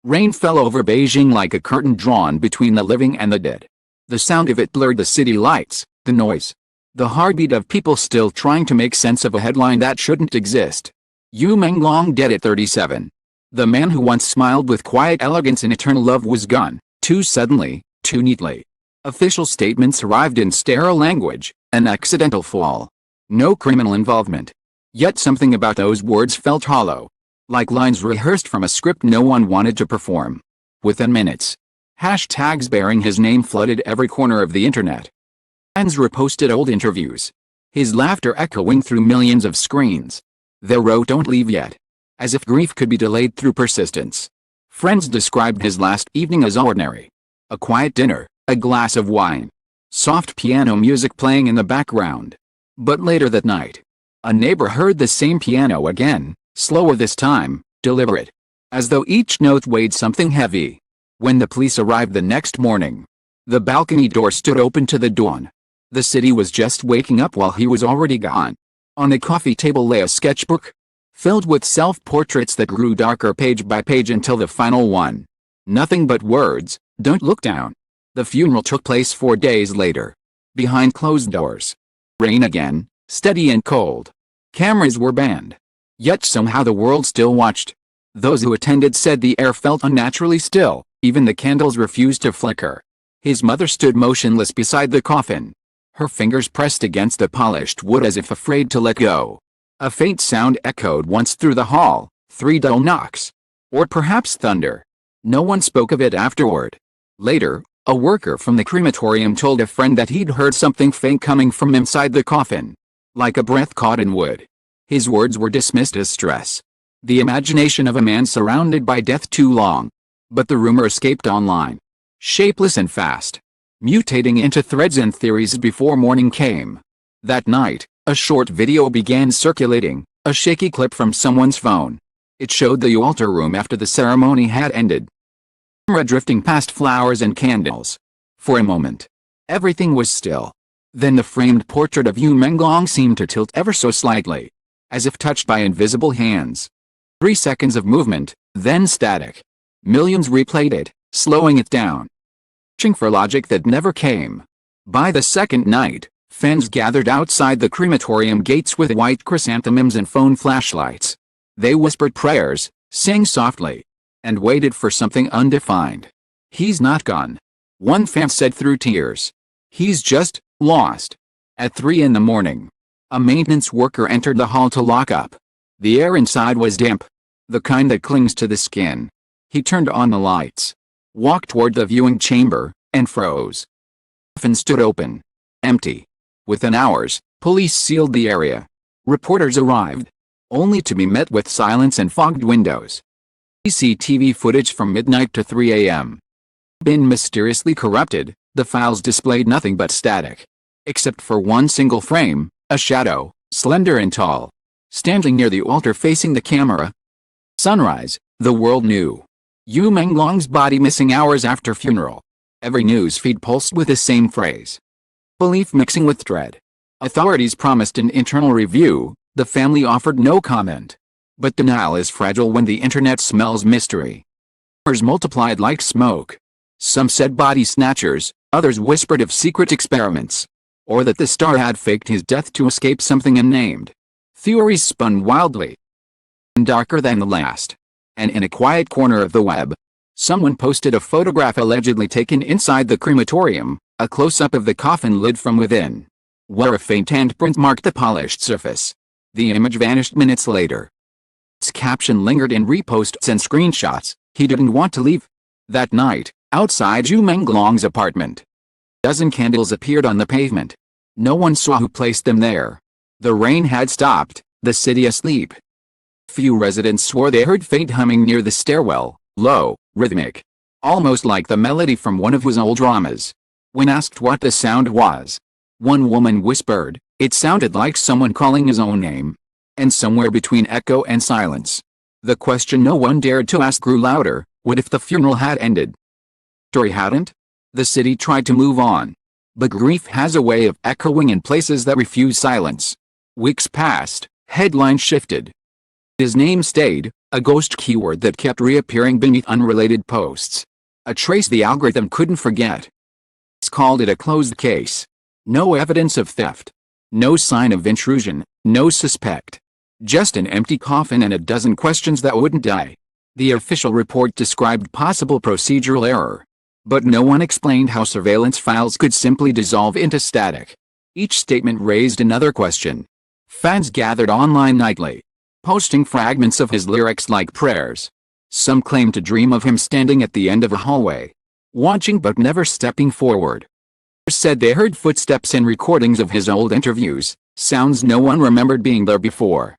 Rain fell over Beijing like a curtain drawn between the living and the dead. The sound of it blurred the city lights, the noise. The heartbeat of people still trying to make sense of a headline that shouldn't exist. Menglong dead at 37. The man who once smiled with quiet elegance and eternal love was gone, too suddenly, too neatly. Official statements arrived in sterile language, an accidental fall. No criminal involvement. Yet something about those words felt hollow. Like lines rehearsed from a script no one wanted to perform. Within minutes, hashtags bearing his name flooded every corner of the internet. Fans reposted old interviews. His laughter echoing through millions of screens. They wrote "Don't leave yet." As if grief could be delayed through persistence. Friends described his last evening as ordinary. A quiet dinner, a glass of wine. Soft piano music playing in the background. But later that night, a neighbor heard the same piano again, slower this time, deliberate. As though each note weighed something heavy. When the police arrived the next morning, the balcony door stood open to the dawn. The city was just waking up while he was already gone. On the coffee table lay a sketchbook, filled with self-portraits that grew darker page by page until the final one. Nothing but words, "Don't look down." The funeral took place 4 days later. Behind closed doors. Rain again, steady and cold. Cameras were banned. Yet somehow the world still watched. Those who attended said the air felt unnaturally still, even the candles refused to flicker. His mother stood motionless beside the coffin. Her fingers pressed against the polished wood as if afraid to let go. A faint sound echoed once through the hall, 3 dull knocks. Or perhaps thunder. No one spoke of it afterward. Later, a worker from the crematorium told a friend that he'd heard something faint coming from inside the coffin. Like a breath caught in wood. His words were dismissed as stress. The imagination of a man surrounded by death too long. But the rumor escaped online. Shapeless and fast. Mutating into threads and theories before morning came. That night, a short video began circulating, a shaky clip from someone's phone. It showed the altar room after the ceremony had ended. Camera drifting past flowers and candles. For a moment, everything was still. Then the framed portrait of Menglong seemed to tilt ever so slightly, as if touched by invisible hands. 3 seconds of movement, then static. Millions replayed it, slowing it down. Searching for logic that never came. By the second night, fans gathered outside the crematorium gates with white chrysanthemums and phone flashlights. They whispered prayers, sang softly, and waited for something undefined. "He's not gone," one fan said through tears. "He's just lost." At 3 in the morning, a maintenance worker entered the hall to lock up. The air inside was damp, the kind that clings to the skin. He turned on the lights, walked toward the viewing chamber, and froze. The coffin stood open, empty. Within hours, police sealed the area. Reporters arrived, only to be met with silence and fogged windows. CCTV footage from midnight to 3 a.m. Been mysteriously corrupted, the files displayed nothing but static. Except for one single frame, a shadow, slender and tall, standing near the altar facing the camera. Sunrise, the world knew. Menglong's body missing hours after funeral. Every news feed pulsed with the same phrase. Belief mixing with dread. Authorities promised an internal review, the family offered no comment. But denial is fragile when the internet smells mystery. Rumors multiplied like smoke. Some said body snatchers, others whispered of secret experiments. Or that the star had faked his death to escape something unnamed. Theories spun wildly. Darker than the last. And in a quiet corner of the web, someone posted a photograph allegedly taken inside the crematorium, a close-up of the coffin lid from within, where a faint handprint marked the polished surface. The image vanished minutes later. Its caption lingered in reposts and screenshots. He didn't want to leave. That night, outside Menglong's apartment, a dozen candles appeared on the pavement. No one saw who placed them there. The rain had stopped, the city asleep. Few residents swore they heard faint humming near the stairwell, low, rhythmic, almost like the melody from one of his old dramas. When asked what the sound was, one woman whispered, it sounded like someone calling his own name. And somewhere between echo and silence, the question no one dared to ask grew louder, what if the funeral had ended? Story hadn't? The city tried to move on. But grief has a way of echoing in places that refuse silence. Weeks passed, headlines shifted. His name stayed, A ghost keyword that kept reappearing beneath unrelated posts. A trace the algorithm couldn't forget. It's called it a closed case. No evidence of theft. No sign of intrusion, no suspect. Just an empty coffin and a dozen questions that wouldn't die. The official report described possible procedural error. But no one explained how surveillance files could simply dissolve into static. Each statement raised another question. Fans gathered online nightly, posting fragments of his lyrics like prayers. Some claimed to dream of him standing at the end of a hallway, watching but never stepping forward. Others said they heard footsteps in recordings of his old interviews, sounds no one remembered being there before.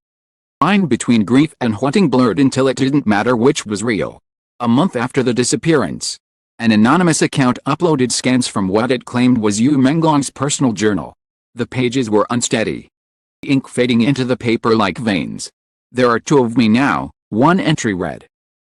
The line between grief and haunting blurred until it didn't matter which was real. A month after the disappearance, an anonymous account uploaded scans from what it claimed was Menglong's personal journal. The pages were unsteady, ink fading into the paper like veins. There are two of me now, one entry read.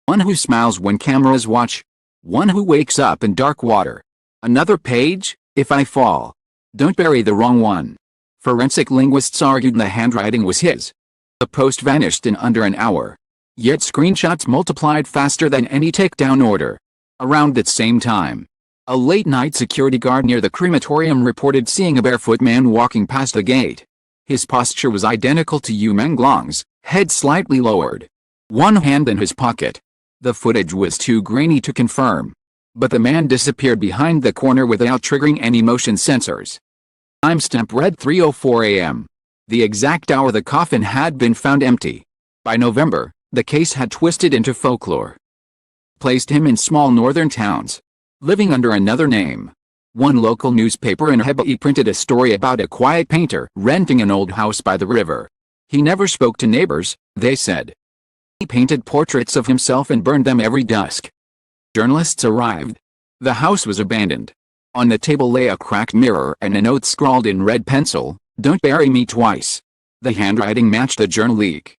One who smiles when cameras watch. One who wakes up in dark water. Another page, if I fall, don't bury the wrong one. Forensic linguists argued the handwriting was his. The post vanished in under an hour. Yet screenshots multiplied faster than any takedown order. Around that same time, a late-night security guard near the crematorium reported seeing a barefoot man walking past the gate. His posture was identical to Menglong's, head slightly lowered, one hand in his pocket. The footage was too grainy to confirm, but the man disappeared behind the corner without triggering any motion sensors. Timestamp read 3:04 a.m. The exact hour the coffin had been found empty. By November, the case had twisted into folklore. Placed him in small northern towns, living under another name. One local newspaper in Hebei printed a story about a quiet painter renting an old house by the river. He never spoke to neighbors, they said. He painted portraits of himself and burned them every dusk. Journalists arrived. The house was abandoned. On the table lay a cracked mirror and a note scrawled in red pencil, "Don't bury me twice." The handwriting matched the journal leak.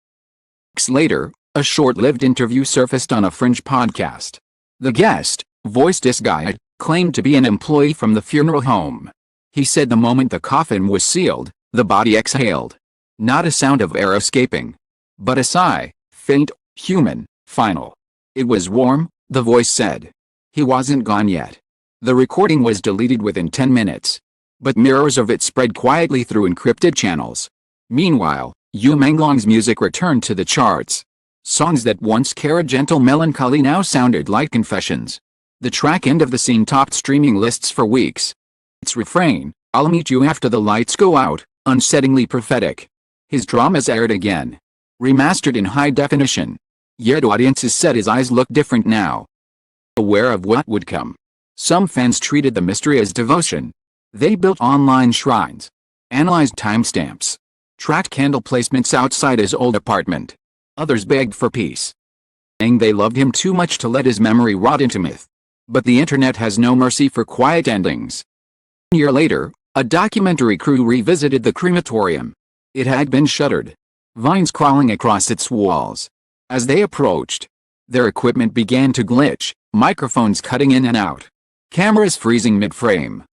Weeks later, a short-lived interview surfaced on a fringe podcast. The guest, voice disguised, claimed to be an employee from the funeral home. He said the moment the coffin was sealed, the body exhaled. Not a sound of air escaping, but a sigh, faint, human, final. It was warm, the voice said. He wasn't gone yet. The recording was deleted within 10 minutes. But mirrors of it spread quietly through encrypted channels. Meanwhile, Menglong's music returned to the charts. Songs that once carried gentle melancholy now sounded like confessions. The track End of the Scene topped streaming lists for weeks. Its refrain, "I'll meet you after the lights go out," unsettlingly prophetic. His dramas aired again, remastered in high definition. Yet audiences said his eyes looked different now. Aware of what would come, some fans treated the mystery as devotion. They built online shrines, analyzed timestamps, tracked candle placements outside his old apartment. Others begged for peace, saying they loved him too much to let his memory rot into myth. But the internet has no mercy for quiet endings. A year later, a documentary crew revisited the crematorium. It had been shuttered, vines crawling across its walls. As they approached, their equipment began to glitch, microphones cutting in and out, cameras freezing mid-frame.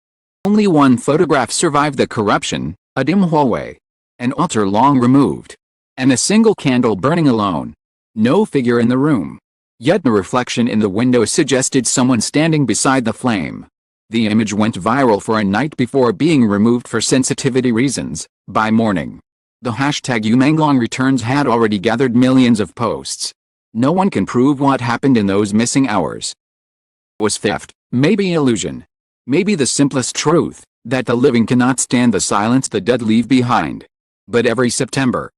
Only one photograph survived the corruption, a dim hallway, an altar long removed, and a single candle burning alone. No figure in the room. Yet the reflection in the window suggested someone standing beside the flame. The image went viral for a night before being removed for sensitivity reasons. By morning, the hashtag Menglong returns had already gathered millions of posts. No one can prove what happened in those missing hours. Was theft, maybe illusion, maybe the simplest truth, that the living cannot stand the silence the dead leave behind. But every September,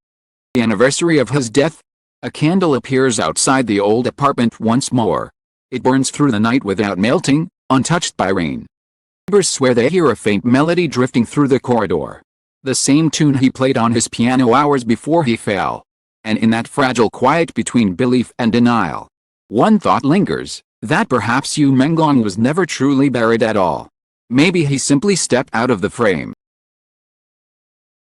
the anniversary of his death, a candle appears outside the old apartment once more. It burns through the night without melting, untouched by rain. Neighbors swear they hear a faint melody drifting through the corridor. The same tune he played on his piano hours before he fell. And in that fragile quiet between belief and denial, one thought lingers, that perhaps Menglong was never truly buried at all. Maybe he simply stepped out of the frame.